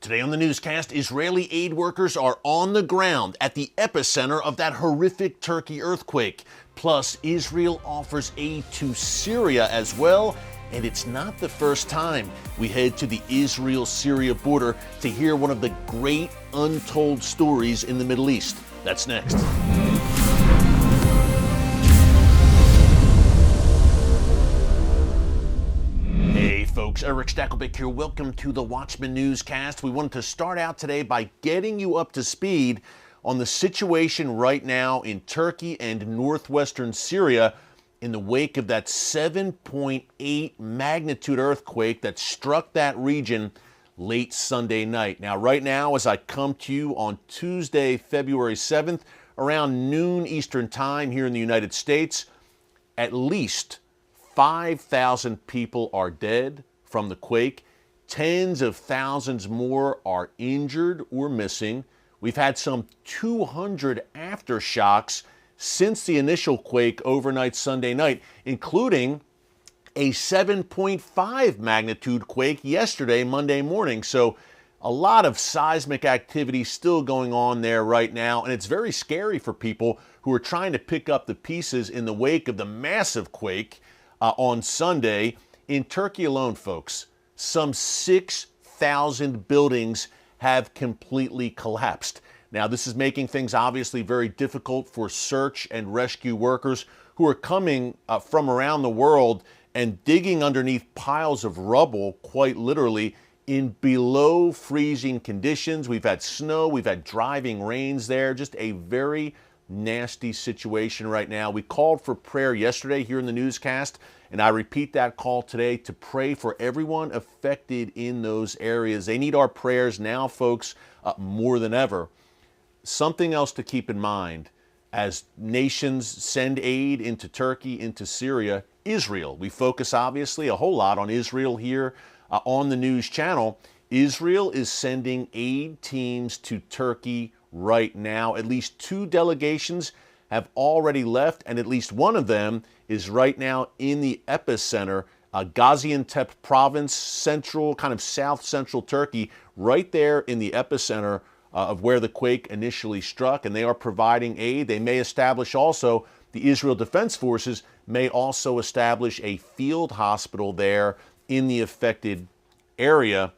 Today on the newscast, Israeli aid workers are on the ground at the epicenter of that horrific Turkey earthquake. Plus, Israel offers aid to Syria as well, and it's not the first time. We head to the Israel-Syria border to hear one of the great untold stories in the Middle East. That's next. Folks, Erick Stakelbeck here. Welcome to the Watchman Newscast. We wanted to start out today by getting you up to speed on the situation right now in Turkey and northwestern Syria in the wake of that 7.8 magnitude earthquake that struck that region late Sunday night. Now, right now, as I come to you on Tuesday, February 7th, around noon Eastern Time here in the United States, at least 5,000 people are dead from the quake. Tens of thousands more are injured or missing. We've had some 200 aftershocks since the initial quake overnight Sunday night, including a 7.5 magnitude quake yesterday, Monday morning. So a lot of seismic activity still going on there right now, and it's very scary for people who are trying to pick up the pieces in the wake of the massive quake on Sunday. In Turkey alone, folks, some 6,000 buildings have completely collapsed. Now, this is making things obviously very difficult for search and rescue workers who are coming from around the world and digging underneath piles of rubble, quite literally, in below freezing conditions. We've had snow, we've had driving rains there, just a very nasty situation right now. We called for prayer yesterday here in the newscast, and I repeat that call today to pray for everyone affected in those areas. They need our prayers now, folks, more than ever. Something else to keep in mind as nations send aid into Turkey, into Syria, Israel. We focus obviously a whole lot on Israel here on the news channel. Israel is sending aid teams to Turkey right now. At least 2 delegations have already left, and at least one of them is right now in the epicenter, Gaziantep province, central, kind of south-central Turkey, right there in the epicenter of where the quake initially struck, and they are providing aid. They may establish also, the Israel Defense Forces may also establish a field hospital there in the affected area.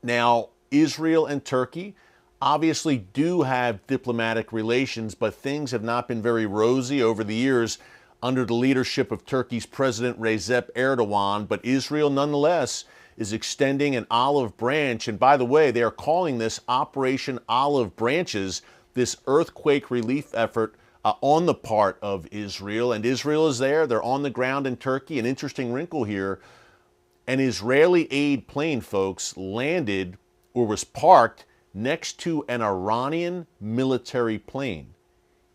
Now, Israel and Turkey obviously do have diplomatic relations, but things have not been very rosy over the years under the leadership of Turkey's President Recep Erdogan. But Israel, nonetheless, is extending an olive branch. And by the way, they are calling this Operation Olive Branches, this earthquake relief effort on the part of Israel. And Israel is there. They're on the ground in Turkey. An interesting wrinkle here. An Israeli aid plane, folks, landed or was parked next to an Iranian military plane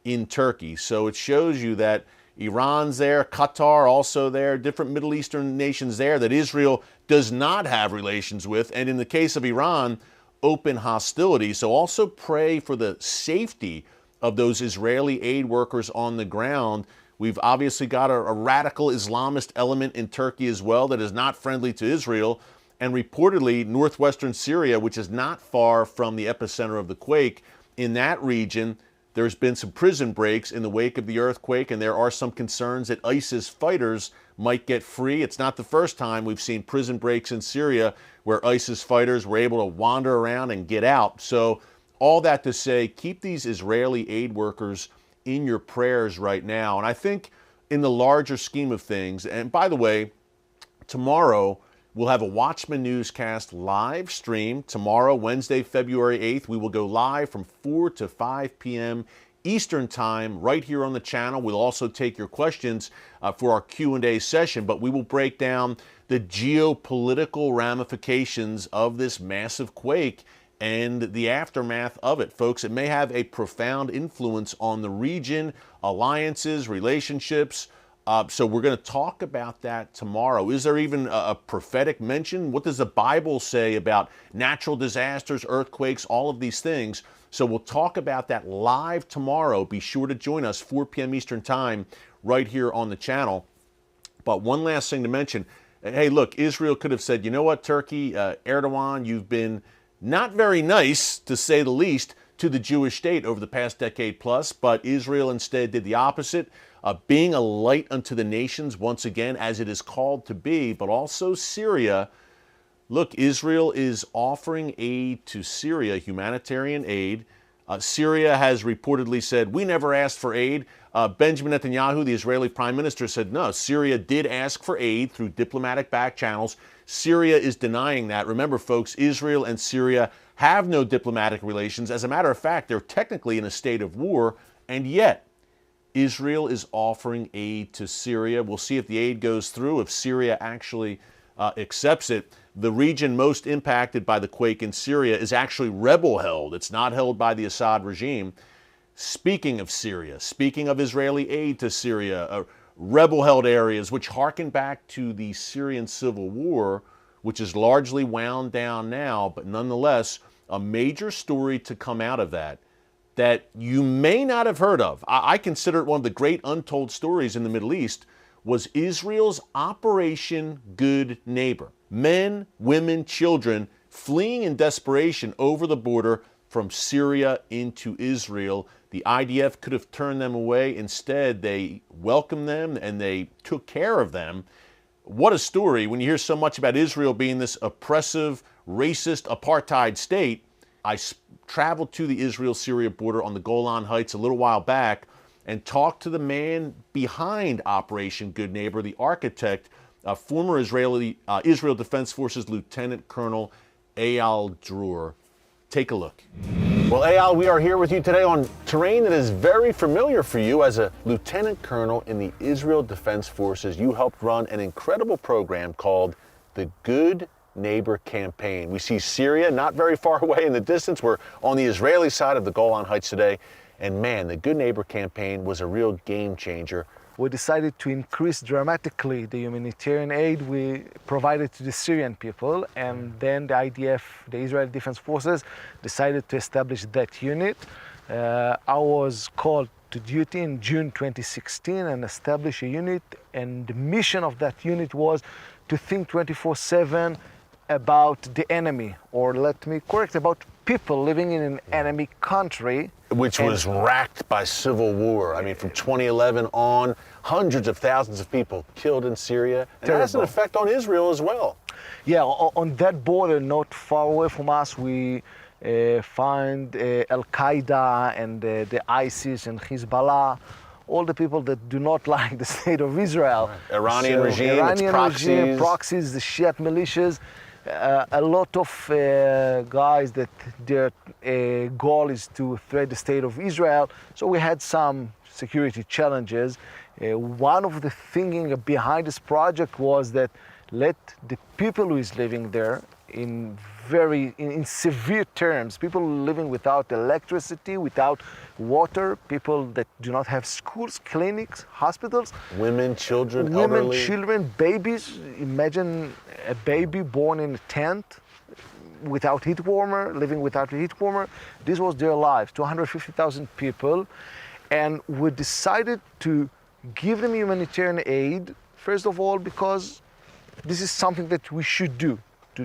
in Turkey. So it shows you that Iran's there, Qatar also there, different Middle Eastern nations there that Israel does not have relations with. And in the case of Iran, open hostility. So also pray for the safety of those Israeli aid workers on the ground. We've obviously got a radical Islamist element in Turkey as well that is not friendly to Israel. And reportedly, northwestern Syria, which is not far from the epicenter of the quake, in that region, there's been some prison breaks in the wake of the earthquake, and there are some concerns that ISIS fighters might get free. It's not the first time we've seen prison breaks in Syria where ISIS fighters were able to wander around and get out. So all that to say, keep these Israeli aid workers in your prayers right now. And I think in the larger scheme of things, and by the way, tomorrow, we'll have a Watchman Newscast live stream tomorrow, Wednesday, February 8th. We will go live from 4 to 5 p.m. Eastern Time right here on the channel. We'll also take your questions for our Q&A session, but we will break down the geopolitical ramifications of this massive quake and the aftermath of it. Folks, it may have a profound influence on the region, alliances, relationships. So we're going to talk about that tomorrow. Is there even a prophetic mention? What does the Bible say about natural disasters, earthquakes, all of these things? So we'll talk about that live tomorrow. Be sure to join us 4 p.m. Eastern Time right here on the channel. But one last thing to mention. Hey, look, Israel could have said, you know what, Turkey, Erdogan, you've been not very nice, to say the least, to the Jewish state over the past decade plus, but Israel instead did the opposite, being a light unto the nations once again, as it is called to be, but also Syria. Look, Israel is offering aid to Syria, humanitarian aid. Syria has reportedly said, we never asked for aid. Benjamin Netanyahu, the Israeli prime minister, said, no, Syria did ask for aid through diplomatic back channels. Syria is denying that. Remember, folks, Israel and Syria have no diplomatic relations. As a matter of fact, they're technically in a state of war, and yet Israel is offering aid to Syria. We'll see if the aid goes through, if Syria actually accepts it. The region most impacted by the quake in Syria is actually rebel-held. It's not held by the Assad regime. Speaking of Syria, speaking of Israeli aid to Syria, rebel-held areas which harken back to the Syrian civil war, which is largely wound down now, but nonetheless, a major story to come out of that you may not have heard of. I consider it one of the great untold stories in the Middle East, was Israel's Operation Good Neighbor. Men, women, children fleeing in desperation over the border from Syria into Israel. The IDF could have turned them away. Instead, they welcomed them and they took care of them. What a story when you hear so much about Israel being this oppressive, racist, apartheid state. I traveled to the Israel-Syria border on the Golan Heights a little while back and talked to the man behind Operation Good Neighbor, the architect, former Israel Defense Forces Lieutenant Colonel Eyal Dror. Take a look. Well, Eyal, we are here with you today on terrain that is very familiar for you as a Lieutenant Colonel in the Israel Defense Forces. You helped run an incredible program called the Good Neighbor campaign. We see Syria not very far away in the distance. We're on the Israeli side of the Golan Heights today. And man, the Good Neighbor campaign was a real game changer. We decided to increase dramatically the humanitarian aid we provided to the Syrian people, and then the IDF, the Israeli Defense Forces, decided to establish that unit. I was called to duty in June 2016 and establish a unit, and the mission of that unit was to think 24/7 about the enemy, or let me correct, about people living in an enemy country. Which was racked by civil war. I mean, from 2011 on, hundreds of thousands of people killed in Syria. And that has an effect on Israel as well. Yeah, on that border, not far away from us, we find Al-Qaeda and the ISIS and Hezbollah, all the people that do not like the state of Israel. Right. Iranian regime, proxies, the Shiite militias. A lot of guys that their goal is to threat the state of Israel. So we had some security challenges. One of the thinking behind this project was that let the people who is living there in severe terms, people living without electricity, without water, people that do not have schools, clinics, hospitals. Women, children, elderly. Children, babies. Imagine a baby born in a tent without heat warmer, living without a heat warmer. This was their lives, 250,000 people. And we decided to give them humanitarian aid, first of all, because this is something that we should do.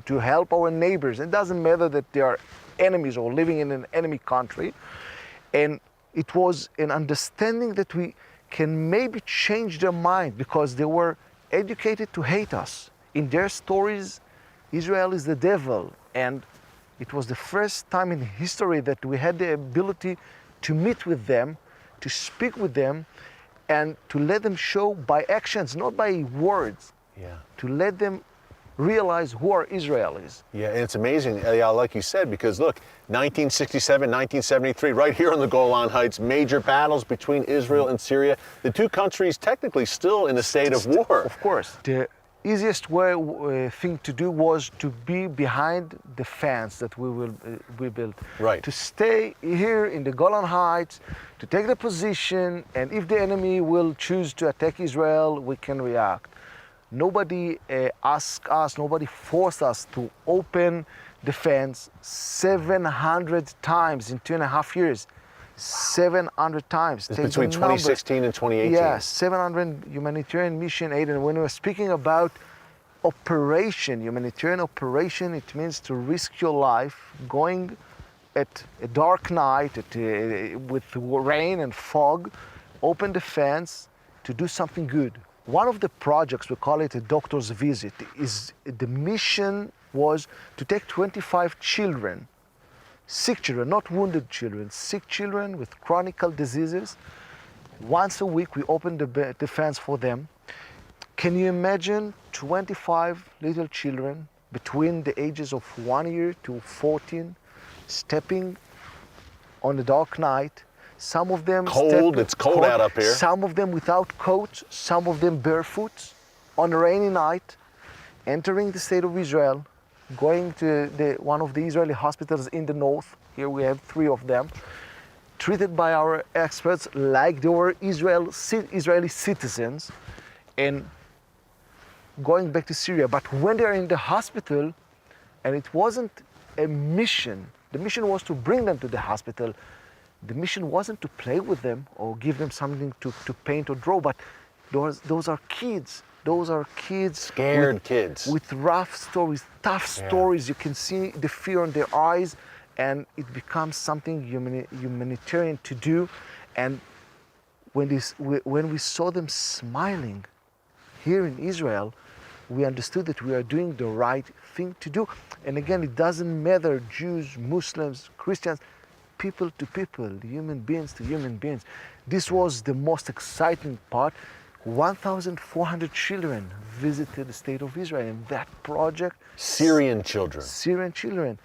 To help our neighbors. It doesn't matter that they are enemies or living in an enemy country. And it was an understanding that we can maybe change their mind, because they were educated to hate us. In their stories, Israel is the devil. And it was the first time in history that we had the ability to meet with them, to speak with them, and to let them show by actions, not by words. Yeah. To let them realize who are Israelis. Yeah, and it's amazing, Eyal, like you said, because look, 1967, 1973, right here on the Golan Heights, major battles between Israel and Syria. The two countries technically still in a state of war. Of course. The easiest thing to do was to be behind the fence that we built. Right. To stay here in the Golan Heights, to take the position, and if the enemy will choose to attack Israel, we can react. Nobody asked us, nobody forced us to open the fence 700 times in 2.5 years. 700 times. It's between 2016 and 2018. Yeah, 700 humanitarian mission aid. And when we were speaking about operation, humanitarian operation, it means to risk your life going at a dark night with rain and fog, open the fence to do something good. One of the projects, we call it a doctor's visit, is the mission was to take 25 children, sick children, not wounded children, sick children with chronic diseases. Once a week we open the fence for them. Can you imagine 25 little children between the ages of 1 year to 14 stepping on a dark night? Some of them it's cold out up here. Some of them without coats, some of them barefoot on a rainy night, entering the state of Israel, going to one of the Israeli hospitals in the north. Here we have 3 of them, treated by our experts like they were Israeli citizens, and going back to Syria. But when they're in the hospital, and it wasn't a mission, the mission was to bring them to the hospital. The mission wasn't to play with them or give them something to paint or draw, but those are kids. Those are kids. Scared kids. With rough stories, tough stories. You can see the fear in their eyes, and it becomes something humanitarian to do. And when we saw them smiling here in Israel, we understood that we are doing the right thing to do. And again, it doesn't matter Jews, Muslims, Christians, people to people, human beings to human beings. This was the most exciting part. 1,400 children visited the state of Israel in that project. Syrian children.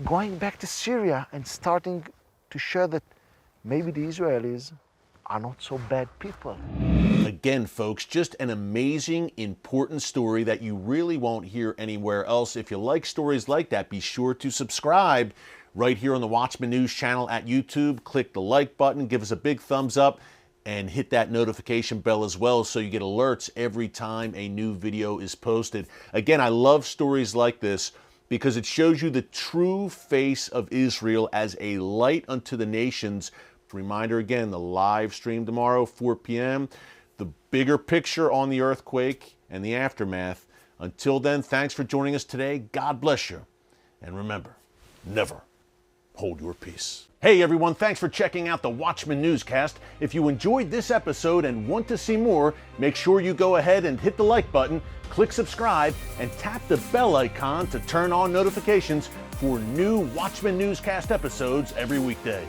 Going back to Syria and starting to show that maybe the Israelis are not so bad people. Again, folks, just an amazing, important story that you really won't hear anywhere else. If you like stories like that, be sure to subscribe right here on the Watchman News channel at YouTube. Click the like button, give us a big thumbs up, and hit that notification bell as well so you get alerts every time a new video is posted. Again, I love stories like this because it shows you the true face of Israel as a light unto the nations. Reminder again, the live stream tomorrow, 4 p.m., the bigger picture on the earthquake and the aftermath. Until then, thanks for joining us today. God bless you. And remember, never hold your peace. Hey everyone, thanks for checking out the Watchman Newscast. If you enjoyed this episode and want to see more, make sure you go ahead and hit the like button, click subscribe, and tap the bell icon to turn on notifications for new Watchman Newscast episodes every weekday.